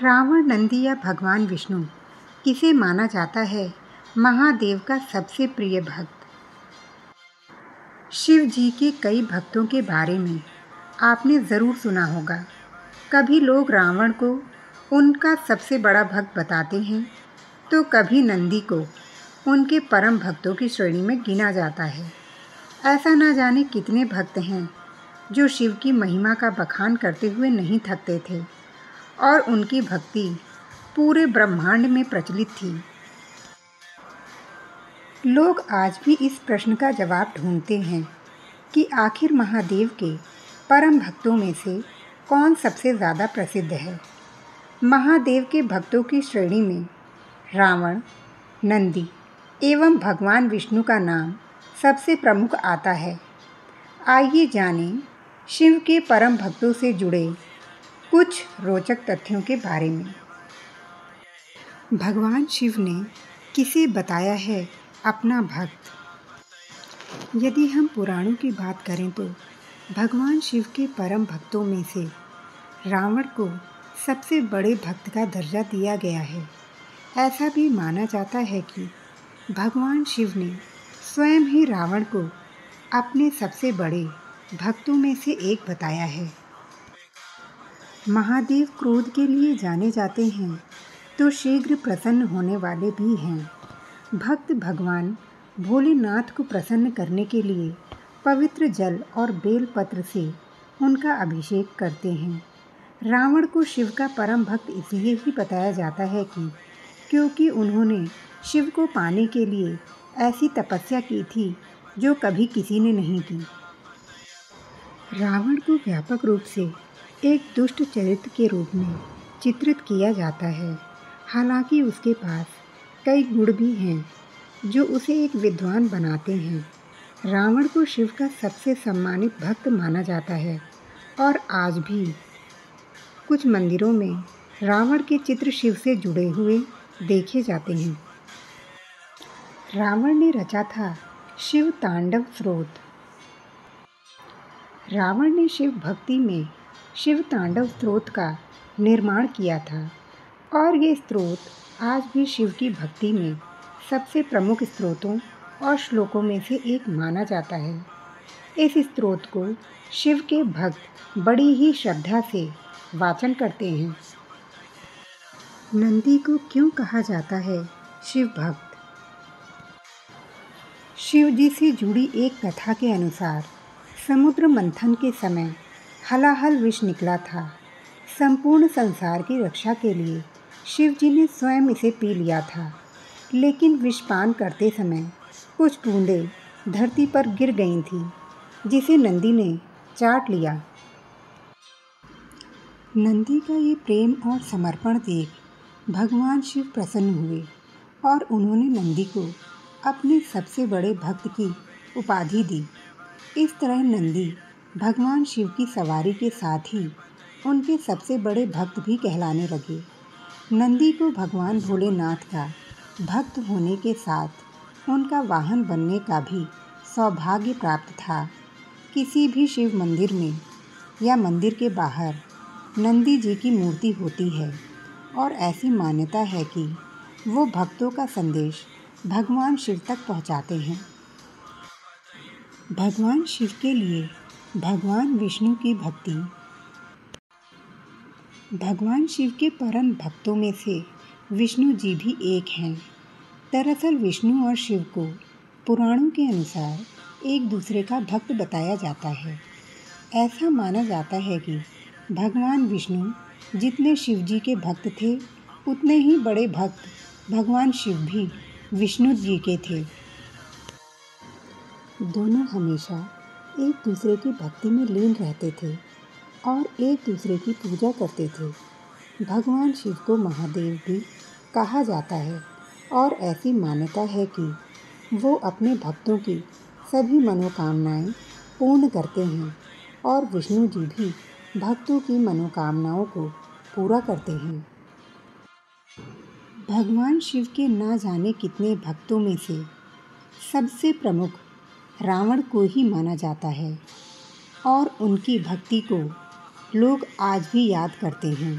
रावण, नंदी या भगवान विष्णु किसे माना जाता है महादेव का सबसे प्रिय भक्त? शिव जी के कई भक्तों के बारे में आपने ज़रूर सुना होगा। कभी लोग रावण को उनका सबसे बड़ा भक्त बताते हैं, तो कभी नंदी को उनके परम भक्तों की श्रेणी में गिना जाता है। ऐसा ना जाने कितने भक्त हैं जो शिव की महिमा का बखान करते हुए नहीं थकते थे और उनकी भक्ति पूरे ब्रह्मांड में प्रचलित थी। लोग आज भी इस प्रश्न का जवाब ढूंढते हैं कि आखिर महादेव के परम भक्तों में से कौन सबसे ज़्यादा प्रसिद्ध है। महादेव के भक्तों की श्रेणी में रावण, नंदी एवं भगवान विष्णु का नाम सबसे प्रमुख आता है। आइए जानें शिव के परम भक्तों से जुड़े कुछ रोचक तथ्यों के बारे में। भगवान शिव ने किसे बताया है अपना भक्त? यदि हम पुराणों की बात करें तो भगवान शिव के परम भक्तों में से रावण को सबसे बड़े भक्त का दर्जा दिया गया है। ऐसा भी माना जाता है कि भगवान शिव ने स्वयं ही रावण को अपने सबसे बड़े भक्तों में से एक बताया है। महादेव क्रोध के लिए जाने जाते हैं तो शीघ्र प्रसन्न होने वाले भी हैं। भक्त भगवान भोलेनाथ को प्रसन्न करने के लिए पवित्र जल और बेलपत्र से उनका अभिषेक करते हैं। रावण को शिव का परम भक्त इसलिए ही बताया जाता है क्योंकि उन्होंने शिव को पाने के लिए ऐसी तपस्या की थी जो कभी किसी ने नहीं की। रावण को व्यापक रूप से एक दुष्ट चरित्र के रूप में चित्रित किया जाता है। हालांकि उसके पास कई गुण भी हैं जो उसे एक विद्वान बनाते हैं। रावण को शिव का सबसे सम्मानित भक्त माना जाता है और आज भी कुछ मंदिरों में रावण के चित्र शिव से जुड़े हुए देखे जाते हैं। रावण ने रचा था शिव तांडव स्तोत्र। रावण ने शिव भक्ति में शिव तांडव स्तोत्र का निर्माण किया था और ये स्तोत्र आज भी शिव की भक्ति में सबसे प्रमुख स्तोत्रों और श्लोकों में से एक माना जाता है। इस स्तोत्र को शिव के भक्त बड़ी ही श्रद्धा से वाचन करते हैं। नंदी को क्यों कहा जाता है शिव भक्त? शिव जी से जुड़ी एक कथा के अनुसार समुद्र मंथन के समय हलाहल विष निकला था। संपूर्ण संसार की रक्षा के लिए शिव जी ने स्वयं इसे पी लिया था, लेकिन विषपान करते समय कुछ बूंदें धरती पर गिर गई थीं, जिसे नंदी ने चाट लिया। नंदी का ये प्रेम और समर्पण देख भगवान शिव प्रसन्न हुए और उन्होंने नंदी को अपने सबसे बड़े भक्त की उपाधि दी। इस तरह नंदी भगवान शिव की सवारी के साथ ही उनके सबसे बड़े भक्त भी कहलाने लगे। नंदी को भगवान भोलेनाथ का भक्त होने के साथ उनका वाहन बनने का भी सौभाग्य प्राप्त था। किसी भी शिव मंदिर में या मंदिर के बाहर नंदी जी की मूर्ति होती है और ऐसी मान्यता है कि वो भक्तों का संदेश भगवान शिव तक पहुंचाते हैं। भगवान शिव के लिए भगवान विष्णु की भक्ति। भगवान शिव के परम भक्तों में से विष्णु जी भी एक हैं। दरअसल विष्णु और शिव को पुराणों के अनुसार एक दूसरे का भक्त बताया जाता है। ऐसा माना जाता है कि भगवान विष्णु जितने शिव जी के भक्त थे, उतने ही बड़े भक्त भगवान शिव भी विष्णु जी के थे। दोनों हमेशा एक दूसरे की भक्ति में लीन रहते थे और एक दूसरे की पूजा करते थे। भगवान शिव को महादेव भी कहा जाता है और ऐसी मान्यता है कि वो अपने भक्तों की सभी मनोकामनाएं पूर्ण करते हैं और विष्णु जी भी भक्तों की मनोकामनाओं को पूरा करते हैं। भगवान शिव के ना जाने कितने भक्तों में से सबसे प्रमुख रावण को ही माना जाता है और उनकी भक्ति को लोग आज भी याद करते हैं।